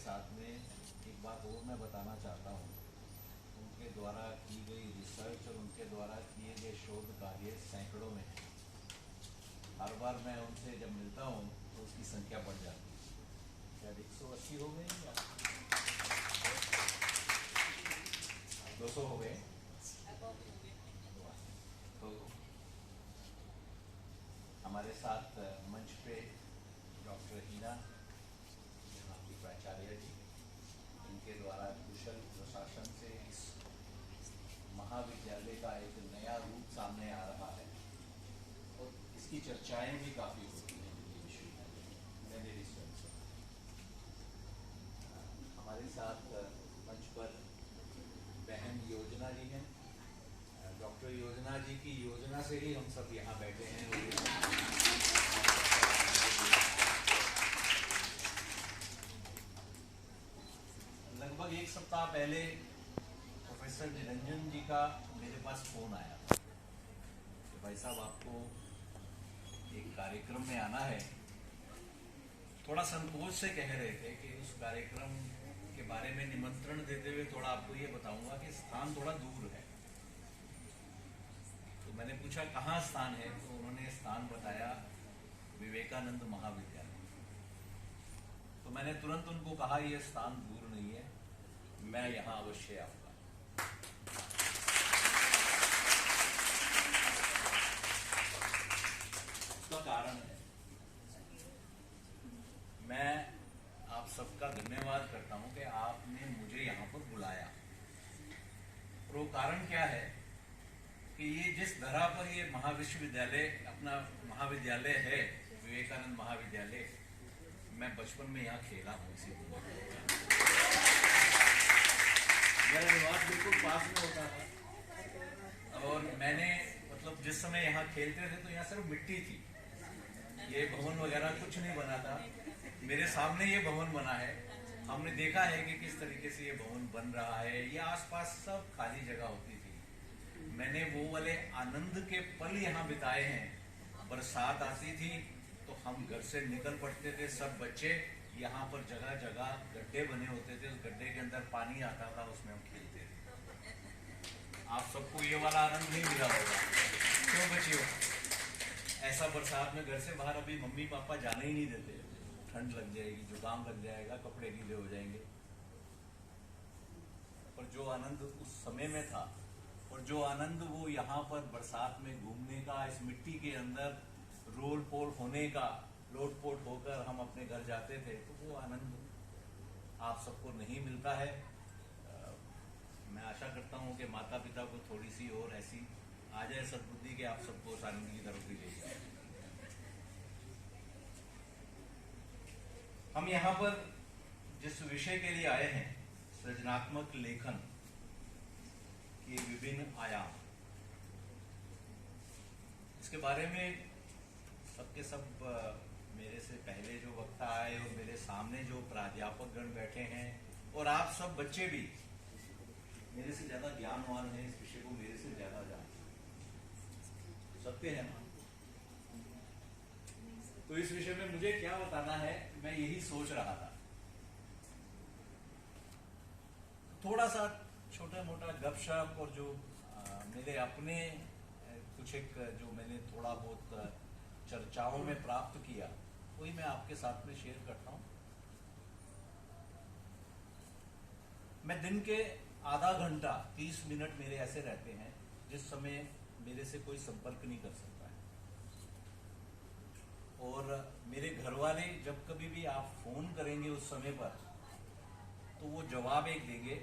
साथ में एक बात और मैं बताना चाहता हूँ। उनके द्वारा की गई रिसर्च और उनके द्वारा किए गए शोध कार्य सैकड़ों में है। हर बार मैं उनसे जब मिलता हूँ तो उसकी संख्या बढ़ जाती है। शायद 180 हो गए या 200 हो गए। तो हमारे साथ मंच पे डॉक्टर हीना, यहाँ की प्राचार्य जी, इनके द्वारा कुशल प्रशासन से इस महाविद्यालय का एक नया रूप सामने आ रहा है और इसकी चर्चाएं भी काफ़ी होती हैं दिल्ली विश्वविद्यालय मेरे रिसर्च से। हमारे साथ मंच पर बहन योजना जी हैं। डॉक्टर योजना जी की योजना से ही हम सब यहाँ बैठे हैं। लगभग एक सप्ताह पहले प्रोफेसर निरंजन जी का मेरे पास फोन आया था कि भाई साहब आपको एक कार्यक्रम में आना है। थोड़ा संकोच से कह रहे थे कि उस कार्यक्रम के बारे में निमंत्रण देते हुए थोड़ा आपको ये बताऊंगा कि स्थान थोड़ा दूर है। तो मैंने पूछा कहाँ स्थान है, तो उन्होंने स्थान बताया विवेकानंद महाविद्यालय। तो मैंने तुरंत उनको कहा यह स्थान दूर नहीं है, मैं यहाँ अवश्य आऊंगा। उसका कारण है, मैं आप सबका धन्यवाद करता हूं कि आपने मुझे यहाँ पर बुलाया। और वो कारण क्या है कि ये जिस धरा पर ये महाविश्वविद्यालय अपना महाविद्यालय है, विवेकानंद महाविद्यालय, मैं बचपन में यहाँ खेला हूँ। इसी मेरा निवास बिल्कुल पास में होता था और मैंने मतलब जिस समय यहाँ खेलते थे तो यहाँ सिर्फ मिट्टी थी, ये भवन वगैरह कुछ नहीं बना था। मेरे सामने ये भवन बना है, हमने देखा है कि किस तरीके से ये भवन बन रहा है। ये आसपास सब खाली जगह होती थी। मैंने वो वाले आनंद के पल यहाँ बिताए हैं। बरसात आती थी तो हम घर से निकल पड़ते थे, सब बच्चे। यहाँ पर जगह जगह गड्ढे बने होते थे, उस गड्ढे के अंदर पानी आता था, उसमें हम खेलते थे। आप सबको ये वाला आनंद नहीं मिला होगा, क्यों बच्चियों? ऐसा बरसात में घर से बाहर अभी मम्मी पापा जाने ही नहीं देते, ठंड लग जाएगी, जुकाम लग जाएगा, कपड़े गीले हो जाएंगे। पर जो आनंद उस समय में था और जो आनंद वो यहाँ पर बरसात में घूमने का, इस मिट्टी के अंदर रोल पोल होने का, लोटपोट होकर हम अपने घर जाते थे, तो वो आनंद आप सबको नहीं मिलता है। मैं आशा करता हूँ कि माता पिता को थोड़ी सी और ऐसी आ जाए सद्बुद्धि कि आप सबको उस आनंद की तरफ भी ले जाए। हम यहाँ पर जिस विषय के लिए आए हैं, सृजनात्मक लेखन के विभिन्न आयाम, इसके बारे में सबके सब मेरे से पहले जो वक्ता आए और मेरे सामने जो प्राध्यापक गण बैठे हैं और आप सब बच्चे भी मेरे से ज्यादा ज्ञानवान हैं, इस विषय को मेरे से ज्यादा जानते हैं। सत्य है ना? तो इस विषय में मुझे क्या बताना है, मैं यही सोच रहा था। थोड़ा सा छोटा मोटा गपशप और जो मेरे अपने कुछ एक जो मैंने थोड़ा बहुत चर्चाओं में प्राप्त किया, वही मैं आपके साथ में शेयर करता हूं। मैं दिन के आधा घंटा 30 मिनट मेरे ऐसे रहते हैं जिस समय मेरे से कोई संपर्क नहीं कर सकता है। और मेरे घर वाले जब कभी भी आप फोन करेंगे उस समय पर, तो वो जवाब एक देंगे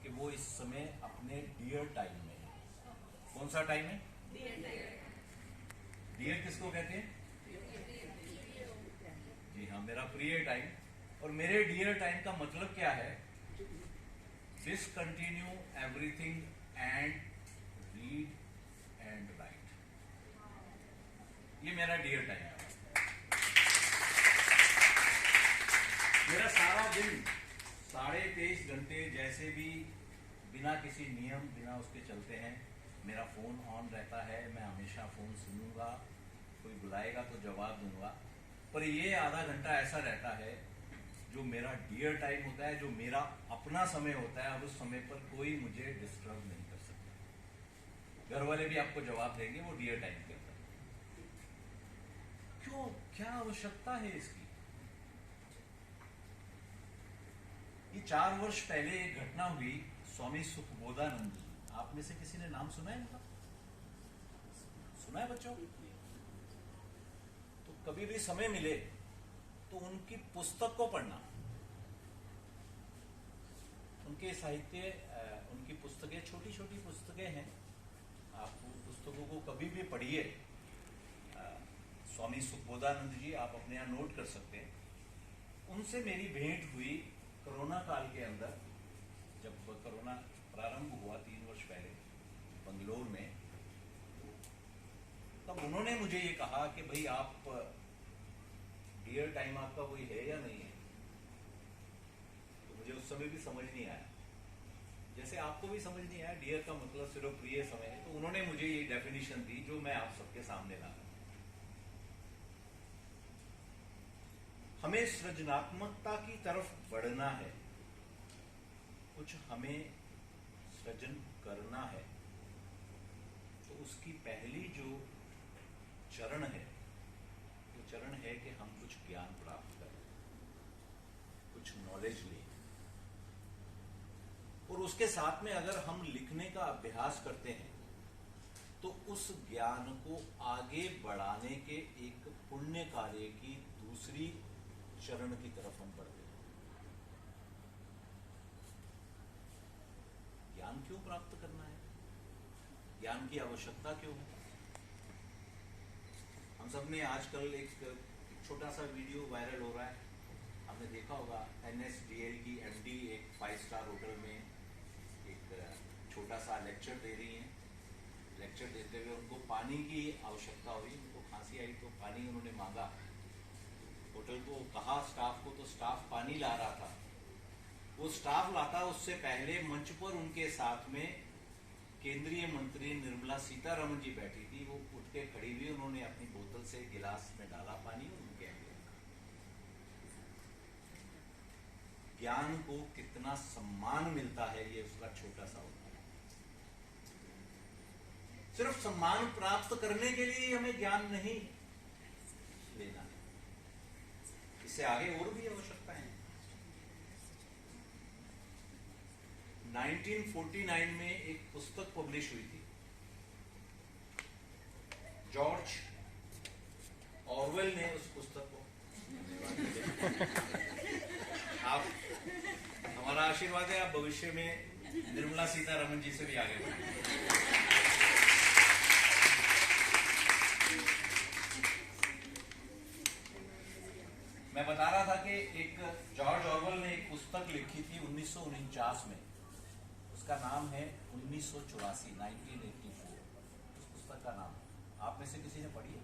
कि वो इस समय अपने डियर टाइम में है। कौन सा टाइम है? डियर किसको कहते हैं? जी हाँ, मेरा प्रिय टाइम। और मेरे डियर टाइम का मतलब क्या है? Discontinue everything and read and right. ये मेरा डियर टाइम है। मेरा सारा दिन 23.5 घंटे जैसे भी बिना किसी नियम, बिना उसके चलते हैं। मेरा फोन ऑन रहता है, मैं हमेशा फोन सुनूंगा, कोई बुलाएगा तो जवाब दूंगा। पर ये आधा घंटा ऐसा रहता है जो मेरा डियर टाइम होता है, जो मेरा अपना समय होता है, अब उस समय पर कोई मुझे डिस्टर्ब नहीं कर सकता। घर वाले भी आपको जवाब देंगे वो डियर टाइम के अंदर। क्यों, क्या आवश्यकता है इसकी? ये 4 वर्ष पहले एक घटना हुई, स्वामी सुखबोधानंद जी, आप में से किसी ने नाम सुना है इनका? सुना है बच्चों? तो कभी भी समय मिले तो उनकी पुस्तक को पढ़ना, उनके साहित्य, उनकी पुस्तकें, छोटी छोटी पुस्तकें हैं, आप पुस्तकों को कभी भी पढ़िए। स्वामी सुखबोधानंद जी, आप अपने यहाँ नोट कर सकते हैं। उनसे मेरी भेंट हुई कोरोना काल के अंदर, जब कोरोना प्रारंभ हुआ 3 वर्ष पहले बंगलोर में। तब उन्होंने मुझे ये कहा कि भाई आप, डियर टाइम आपका कोई है या नहीं है? तो मुझे उस समय भी समझ नहीं आया, जैसे आपको भी समझ नहीं आया डियर का मतलब सिर्फ प्रिय समय है। तो उन्होंने मुझे ये डेफिनेशन दी जो मैं आप सबके सामने ला रहा हूं। हमें सृजनात्मकता की तरफ बढ़ना है, कुछ हमें सृजन करना है, तो उसकी पहली जो चरण है, वो चरण है कि हम कुछ ज्ञान प्राप्त करें, कुछ नॉलेज लें। और उसके साथ में अगर हम लिखने का अभ्यास करते हैं तो उस ज्ञान को आगे बढ़ाने के एक पुण्य कार्य की दूसरी चरण की तरफ हम बढ़ते हैं। ज्ञान क्यों प्राप्त करना है? ज्ञान की आवश्यकता क्यों है? हम सब ने आजकल एक छोटा सा वीडियो वायरल हो रहा है, आपने देखा होगा। NSDL की MD एक 5 स्टार होटल में एक छोटा सा लेक्चर दे रही हैं। लेक्चर देते हुए उनको पानी की आवश्यकता हुई, उनको खांसी आई तो पानी उन्होंने मांगा। होटल को कहा स्टाफ को, तो स्टाफ पानी ला रहा था। वो स्टाफ लाता, उससे पहले मंच पर उनके साथ में केंद्रीय मंत्री निर्मला सीतारमण जी बैठी थी। वो उठ के खड़ी हुई, उन्होंने अपनी बोतल से गिलास में डाला पानी और उनके आगे रखा। ज्ञान को कितना सम्मान मिलता है, ये उसका छोटा सा होता है। सिर्फ सम्मान प्राप्त करने के लिए हमें ज्ञान नहीं लेना है, इससे आगे और भी आवश्यकता है। 1949 में एक पुस्तक पब्लिश हुई थी, जॉर्ज ऑरवेल ने उस पुस्तक को, आप, हमारा आशीर्वाद है, आप भविष्य में निर्मला सीतारमण जी से भी आगे बढ़ेंगे। मैं बता रहा था कि एक जॉर्ज ऑरवेल ने एक पुस्तक लिखी थी 1949 में, उसका नाम है 1984, 1984। उस पुस्तक का नाम, आप में से किसी ने पढ़ी है?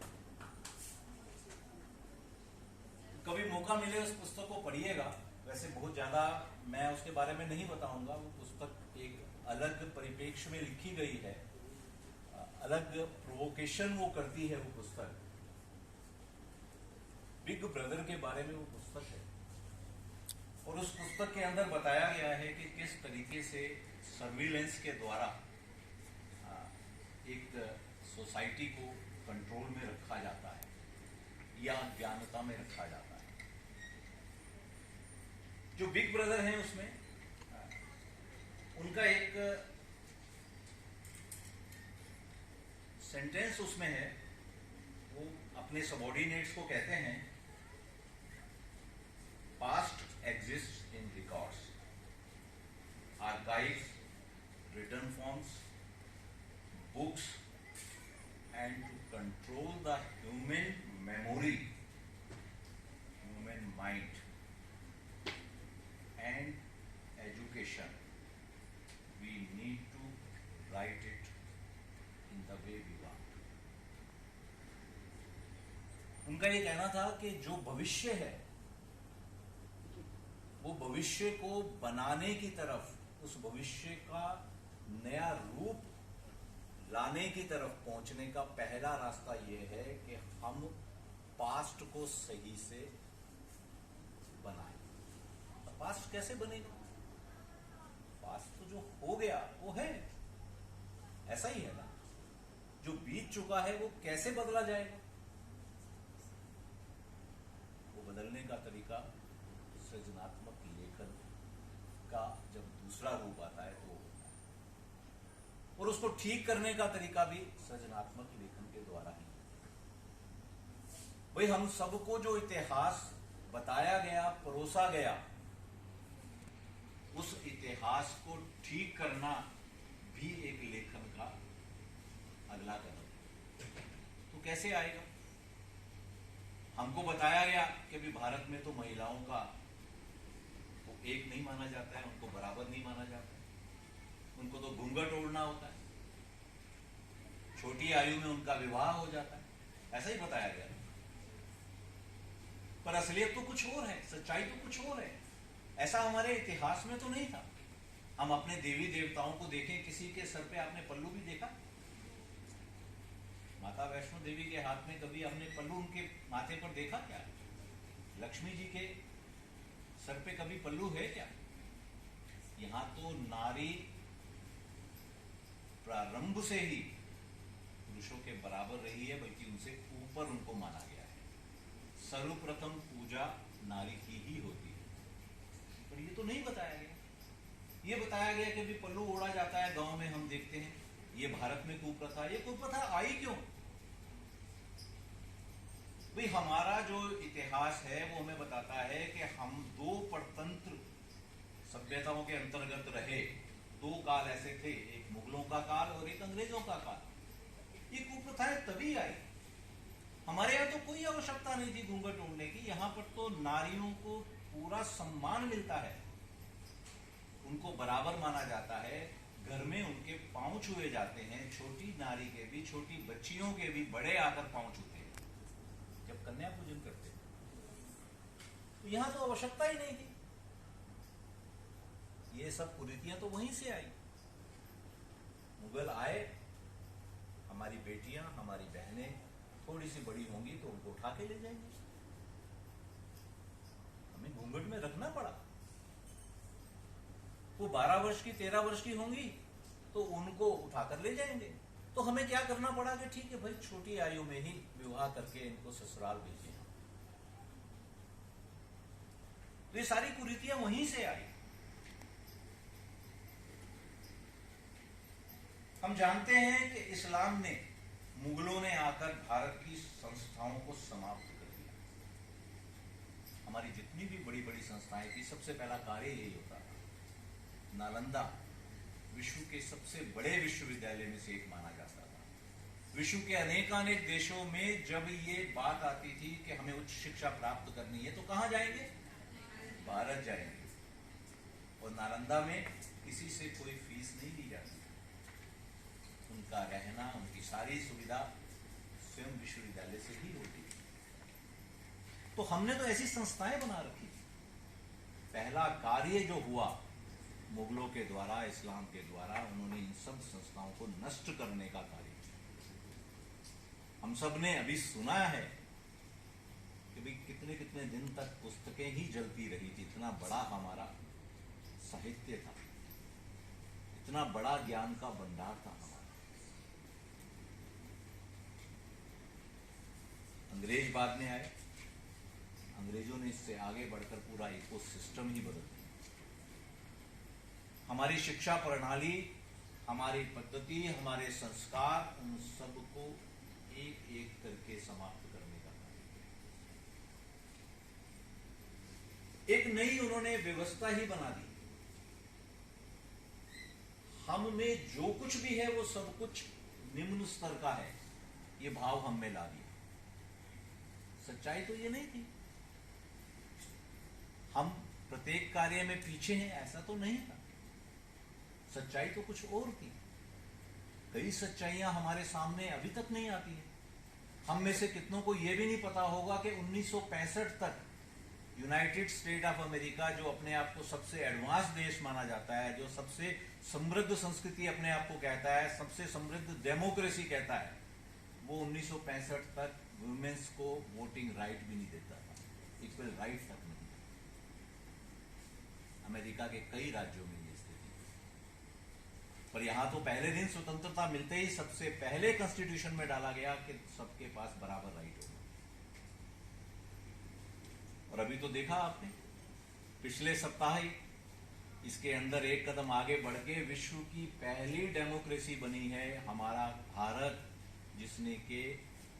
कभी मौका मिले उस पुस्तक को पढ़िएगा। वैसे बहुत ज्यादा मैं उसके बारे में नहीं बताऊंगा, वो पुस्तक एक अलग परिप्रेक्ष्य में लिखी गई है, अलग प्रोवोकेशन वो करती है वो पुस्तक। बिग ब्रदर के बारे में वो पुस्तक है, और उस पुस्तक के अंदर बताया गया है कि किस तरीके से सर्विलेंस के द्वारा एक सोसाइटी को कंट्रोल में रखा जाता है या अज्ञानता में रखा जाता है। जो बिग ब्रदर हैं उसमें उनका एक सेंटेंस उसमें है, वो अपने सबॉर्डिनेट्स को कहते हैं, past exist in records, archives, written forms, books, and to control the human memory, human mind and education, we need to write it in the way we want. उनका ये कहना था कि जो भविष्य है वो भविष्य को बनाने की तरफ, उस भविष्य का नया रूप लाने की तरफ पहुंचने का पहला रास्ता यह है कि हम पास्ट को सही से बनाएं। पास्ट कैसे बनेगा? पास्ट तो जो हो गया वो है, ऐसा ही है ना। जो बीत चुका है वो कैसे बदला जाएगा? वो बदलने का तरीका सृजनात्मक लेखन का जब दूसरा रूप आता है तो, और उसको ठीक करने का तरीका भी सृजनात्मक लेखन के द्वारा ही। भाई हम सबको जो इतिहास बताया गया, परोसा गया, उस इतिहास को ठीक करना भी एक लेखन का अगला कदम। तो कैसे आएगा? हमको बताया गया कि अभी भारत में तो महिलाओं का वो एक नहीं माना जाता है, उनको बराबर नहीं माना जाता है, उनको तो घूंघट ओढ़ना होता है, छोटी आयु में उनका विवाह हो जाता है, ऐसा ही बताया गया। पर असलियत तो कुछ और है, सच्चाई तो कुछ और है। ऐसा हमारे इतिहास में तो नहीं था। हम अपने देवी देवताओं को देखें, किसी के सर पे आपने पल्लू भी देखा? माता वैष्णो देवी के हाथ में कभी हमने पल्लू उनके माथे पर देखा क्या? लक्ष्मी जी के सर पे कभी पल्लू है क्या? यहां तो नारी प्रारंभ से ही पुरुषों के बराबर रही है, बल्कि उनसे ऊपर उनको माना गया है। सर्वप्रथम पूजा नारी की ही होती है। पर ये तो नहीं बताया गया। ये बताया गया कि भी पल्लू ओढ़ा जाता है, गांव में हम देखते हैं, ये भारत में कुप्रथा। ये कुप्रथा आई क्यों? भाई हमारा जो इतिहास है वो हमें बताता है कि हम दो परतंत्र सभ्यताओं के अंतर्गत रहे। दो काल ऐसे थे, एक मुगलों का काल और एक अंग्रेजों का काल। ये कुप्रथाएं तभी आई। हमारे यहाँ तो कोई आवश्यकता नहीं थी घूंघट ओढ़ने की। यहाँ पर तो नारियों को पूरा सम्मान मिलता है, उनको बराबर माना जाता है, घर में उनके पांव छुए जाते हैं। छोटी नारी के भी, छोटी बच्चियों के भी बड़े आकर पांव छूते हैं जब कन्या पूजन करते हैं। तो यहां तो आवश्यकता ही नहीं थी। ये सब कुरीतियां तो वहीं से आई। मुगल आए, हमारी बेटियां, हमारी बहनें थोड़ी सी बड़ी होंगी तो उनको उठा के ले जाएंगे। हमें घूंघट में रखना पड़ा। वो 12 वर्ष की, 13 वर्ष की होंगी तो उनको उठाकर ले जाएंगे। तो हमें क्या करना पड़ा कि ठीक है भाई, छोटी आयु में ही विवाह करके इनको ससुराल भेजें। तो ये सारी कुरीतियां वहीं से आई। हम जानते हैं कि इस्लाम ने, मुगलों ने आकर भारत की संस्थाओं को समाप्त कर दिया। हमारी जितनी भी बड़ी बड़ी संस्थाएं थी, सबसे पहला कार्य यही होता था। नालंदा विश्व के सबसे बड़े विश्वविद्यालय में से एक माना जाता था। विश्व के अनेकानेक देशों में जब ये बात आती थी कि हमें उच्च शिक्षा प्राप्त करनी है तो कहां जाएंगे? भारत जाएंगे। और नालंदा में किसी से कोई फीस नहीं ली जाती। उनका रहना, उनकी सारी सुविधा स्वयं विश्वविद्यालय से ही होती थी। तो हमने तो ऐसी संस्थाएं बना रखी थी। पहला कार्य जो हुआ मुगलों के द्वारा, इस्लाम के द्वारा, उन्होंने इन सब संस्थाओं को नष्ट करने का कार्य किया। हम सब ने अभी सुना है कि भाई कितने कितने दिन तक पुस्तकें ही जलती रही थी। इतना बड़ा हमारा साहित्य था, इतना बड़ा ज्ञान का भंडार था हमारा। अंग्रेज बाद में आए, अंग्रेजों ने इससे आगे बढ़कर पूरा इकोसिस्टम ही बदल दिया। हमारी शिक्षा प्रणाली, हमारी पद्धति, हमारे संस्कार, उन सबको एक एक करके समाप्त करने का कार्य। एक नई उन्होंने व्यवस्था ही बना दी। हम में जो कुछ भी है वो सब कुछ निम्न स्तर का है, ये भाव हम में ला दिया। सच्चाई तो ये नहीं थी। हम प्रत्येक कार्य में पीछे हैं, ऐसा तो नहीं था। सच्चाई तो कुछ और थी। कई सच्चाइयां हमारे सामने अभी तक नहीं आती हैं। हम में से कितनों को यह भी नहीं पता होगा कि 1965 तक यूनाइटेड स्टेट ऑफ अमेरिका, जो अपने आप को सबसे एडवांस देश माना जाता है, जो सबसे समृद्ध संस्कृति अपने आप को कहता है, सबसे समृद्ध डेमोक्रेसी कहता है, वो 1965 तक वुमेन्स को वोटिंग राइट भी नहीं देता था, इक्वल राइट तक नहीं। अमेरिका के कई राज्यों में ये स्थिति, पर यहां तो पहले दिन स्वतंत्रता मिलते ही सबसे पहले कॉन्स्टिट्यूशन में डाला गया कि सबके पास बराबर राइट होगा। और अभी तो देखा आपने, पिछले सप्ताह ही इसके अंदर एक कदम आगे बढ़ के विश्व की पहली डेमोक्रेसी बनी है हमारा भारत, जिसने के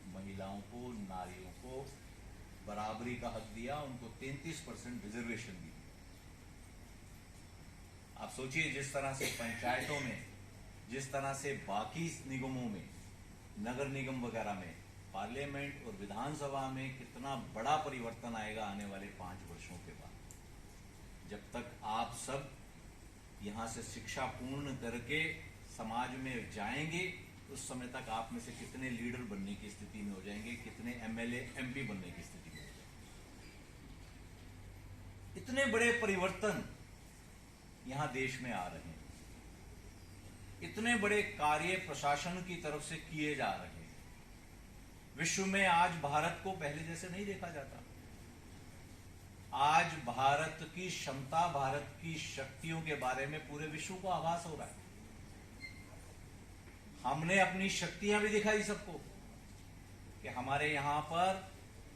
महिलाओं को, नारियों को बराबरी का हक दिया, उनको 33% रिजर्वेशन दी। आप सोचिए, जिस तरह से पंचायतों में, जिस तरह से बाकी निगमों में, नगर निगम वगैरह में, पार्लियामेंट और विधानसभा में कितना बड़ा परिवर्तन आएगा आने वाले 5 वर्षों के बाद, जब तक आप सब यहां से शिक्षा पूर्ण करके समाज में जाएंगे, उस समय तक आप में से कितने लीडर बनने की स्थिति में हो जाएंगे, कितने एमएलए एमपी बनने की स्थिति में हो जाएंगे। इतने बड़े परिवर्तन यहां देश में आ रहे हैं, इतने बड़े कार्य प्रशासन की तरफ से किए जा रहे हैं। विश्व में आज भारत को पहले जैसे नहीं देखा जाता। आज भारत की क्षमता, भारत की शक्तियों के बारे में पूरे विश्व को आभास हो रहा है। हमने अपनी शक्तियां भी दिखाई सबको कि हमारे यहां पर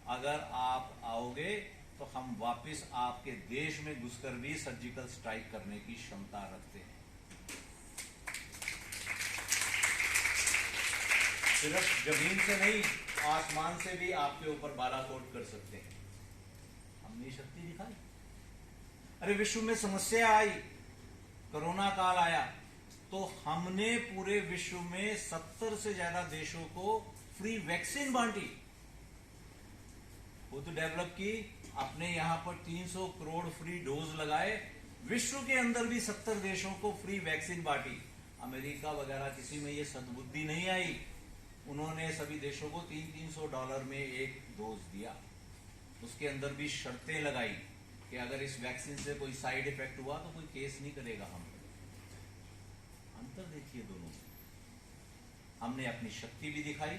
अगर आप आओगे तो हम वापस आपके देश में घुसकर भी सर्जिकल स्ट्राइक करने की क्षमता रखते हैं। सिर्फ जमीन से नहीं, आसमान से भी आपके ऊपर बालाकोट कर सकते हैं। हमने शक्ति दिखाई। अरे विश्व में समस्या आई, कोरोना काल आया, तो हमने पूरे विश्व में 70 से ज्यादा देशों को फ्री वैक्सीन बांटी, खुद डेवलप की, अपने यहां पर 300 करोड़ फ्री डोज लगाए, विश्व के अंदर भी 70 देशों को फ्री वैक्सीन बांटी। अमेरिका वगैरह किसी में ये सद्बुद्धि नहीं आई, उन्होंने सभी देशों को $300 में एक डोज दिया। उसके अंदर भी शर्तें लगाई कि अगर इस वैक्सीन से कोई साइड इफेक्ट हुआ तो कोई केस नहीं करेगा हम। अंतर देखिए दोनों में। हमने अपनी शक्ति भी दिखाई,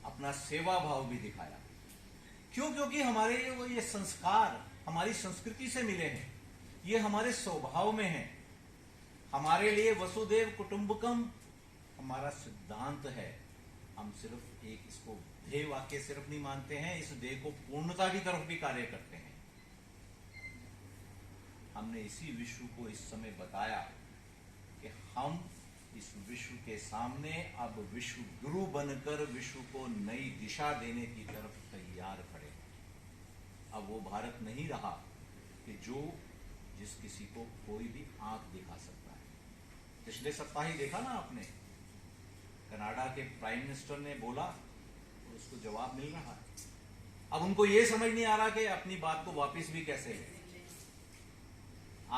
अपना सेवा भाव भी दिखाया। क्यों? क्योंकि हमारे ये संस्कार हमारी संस्कृति से मिले हैं, ये हमारे स्वभाव में है। हमारे लिए वसुदेव कुटुंबकम हमारा सिद्धांत है। हम सिर्फ एक इसको ध्येय वाक्य सिर्फ नहीं मानते हैं, इस ध्येय को पूर्णता की तरफ भी कार्य करते हैं। हमने इसी विश्व को इस समय बताया कि हम इस विश्व के सामने अब विश्व गुरु बनकर विश्व को नई दिशा देने की तरफ तैयार खड़े हैं। अब वो भारत नहीं रहा कि जिस किसी को कोई भी आंख दिखा सकता है। पिछले सप्ताह ही देखा ना आपने, कनाडा के प्राइम मिनिस्टर ने बोला और उसको जवाब मिल रहा है। अब उनको ये समझ नहीं आ रहा कि अपनी बात को वापस भी कैसे है।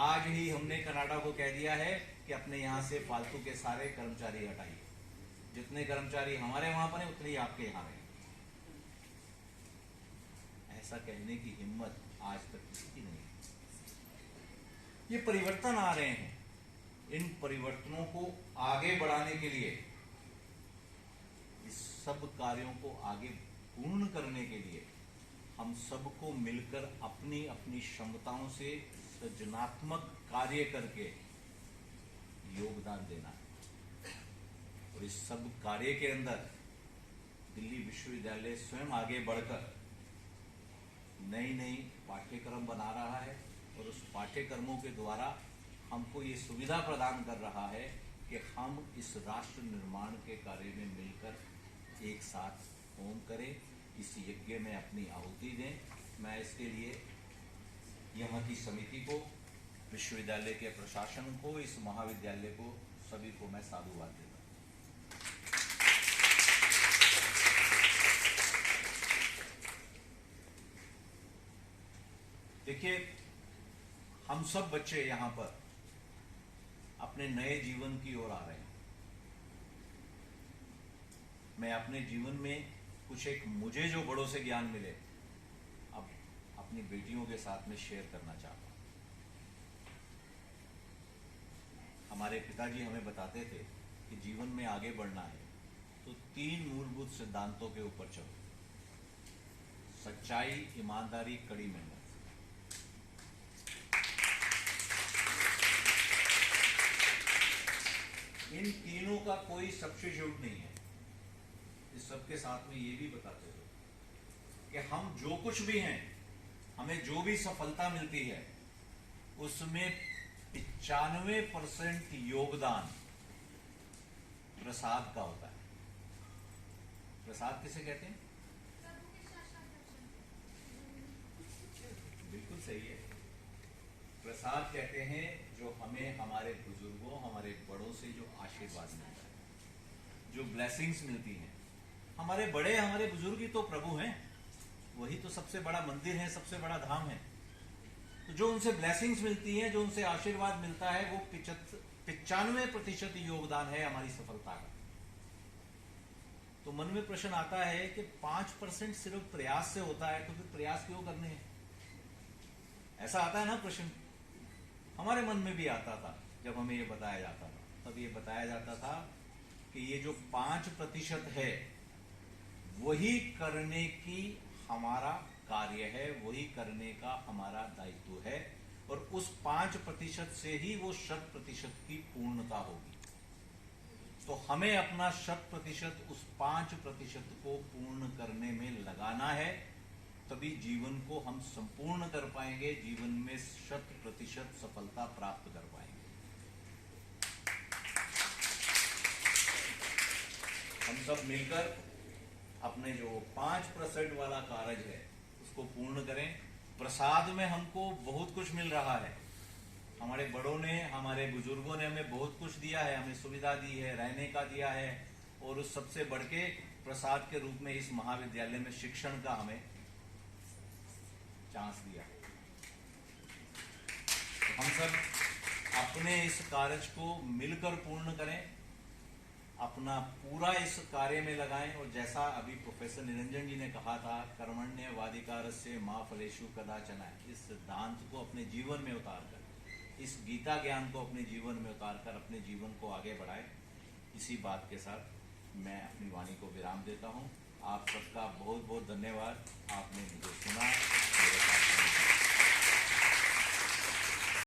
आज ही हमने कनाडा को कह दिया है कि अपने यहां से फालतू के सारे कर्मचारी हटाइए। जितने कर्मचारी हमारे वहां पर हैं उतने ही आपके यहां रहे। ऐसा कहने की हिम्मत आज तक किसी की नहीं है। ये परिवर्तन आ रहे हैं, इन परिवर्तनों को आगे बढ़ाने के लिए, इस सब कार्यों को आगे पूर्ण करने के लिए हम सबको मिलकर अपनी अपनी क्षमताओं से सृजनात्मक कार्य करके योगदान देना है। और इस सब कार्य के अंदर दिल्ली विश्वविद्यालय स्वयं आगे बढ़कर नई नई पाठ्यक्रम बना रहा है और उस पाठ्यक्रमों के द्वारा हमको ये सुविधा प्रदान कर रहा है कि हम इस राष्ट्र निर्माण के कार्य में मिलकर एक साथ होम करें, इस यज्ञ में अपनी आहुति दें। मैं इसके लिए यहाँ की समिति को, विश्वविद्यालय के प्रशासन को, इस महाविद्यालय को, सभी को मैं साधुवाद देता हूँ। देखिए, हम सब बच्चे यहाँ पर अपने नए जीवन की ओर आ रहे हैं। मैं अपने जीवन में कुछ एक मुझे जो बड़ों से ज्ञान मिले, अब अपनी बेटियों के साथ में शेयर करना चाहता हूँ। हमारे पिताजी हमें बताते थे कि जीवन में आगे बढ़ना है तो 3 मूलभूत सिद्धांतों के ऊपर चलो: सच्चाई, ईमानदारी, कड़ी मेहनत। इन तीनों का कोई सब्स्टिट्यूट नहीं है। इस सबके साथ में ये भी बताते हो कि हम जो कुछ भी हैं, हमें जो भी सफलता मिलती है, उसमें 95% योगदान प्रसाद का होता है। प्रसाद किसे कहते हैं? बिल्कुल सही है। प्रसाद कहते हैं जो हमें हमारे बुजुर्गों, हमारे बड़ों से जो आशीर्वाद मिलता है, जो ब्लेसिंग्स मिलती हैं। हमारे बड़े, हमारे बुजुर्ग ही तो प्रभु हैं, वही तो सबसे बड़ा मंदिर है, सबसे बड़ा धाम है। तो जो उनसे ब्लेसिंग्स मिलती हैं, जो उनसे आशीर्वाद मिलता है, वो 95% योगदान है हमारी सफलता का। तो मन में प्रश्न आता है कि 5% सिर्फ प्रयास से होता है, तो फिर प्रयास क्यों करने हैं? ऐसा आता है ना प्रश्न। हमारे मन में भी आता था जब हमें ये बताया जाता था। तब ये बताया जाता था कि ये जो 5% है, वही करने की हमारा कार्य है, वही करने का हमारा दायित्व है, और उस 5% से ही वो 100% की पूर्णता होगी। तो हमें अपना 100% उस 5% को पूर्ण करने में लगाना है, तभी जीवन को हम संपूर्ण कर पाएंगे, जीवन में 100% सफलता प्राप्त कर पाएंगे। हम सब मिलकर अपने जो 5% वाला कार्य है उसको पूर्ण करें। प्रसाद में हमको बहुत कुछ मिल रहा है। हमारे बड़ों ने, हमारे बुजुर्गों ने हमें बहुत कुछ दिया है, हमें सुविधा दी है, रहने का दिया है, और उस सबसे बढ़ के प्रसाद के रूप में इस महाविद्यालय में शिक्षण का हमें चांस दिया। तो हम सब अपने इस कार्य को मिलकर पूर्ण करें, अपना पूरा इस कार्य में लगाएं। और जैसा अभी प्रोफेसर निरंजन जी ने कहा था, कर्मण्येवाधिकारस्य मा फलेषु कदाचन, इस सिद्धांत को अपने जीवन में उतारकर, इस गीता ज्ञान को अपने जीवन में उतारकर अपने जीवन को आगे बढ़ाएं। इसी बात के साथ मैं अपनी वाणी को विराम देता हूं। आप सबका बहुत बहुत धन्यवाद। आपने मुझे सुना।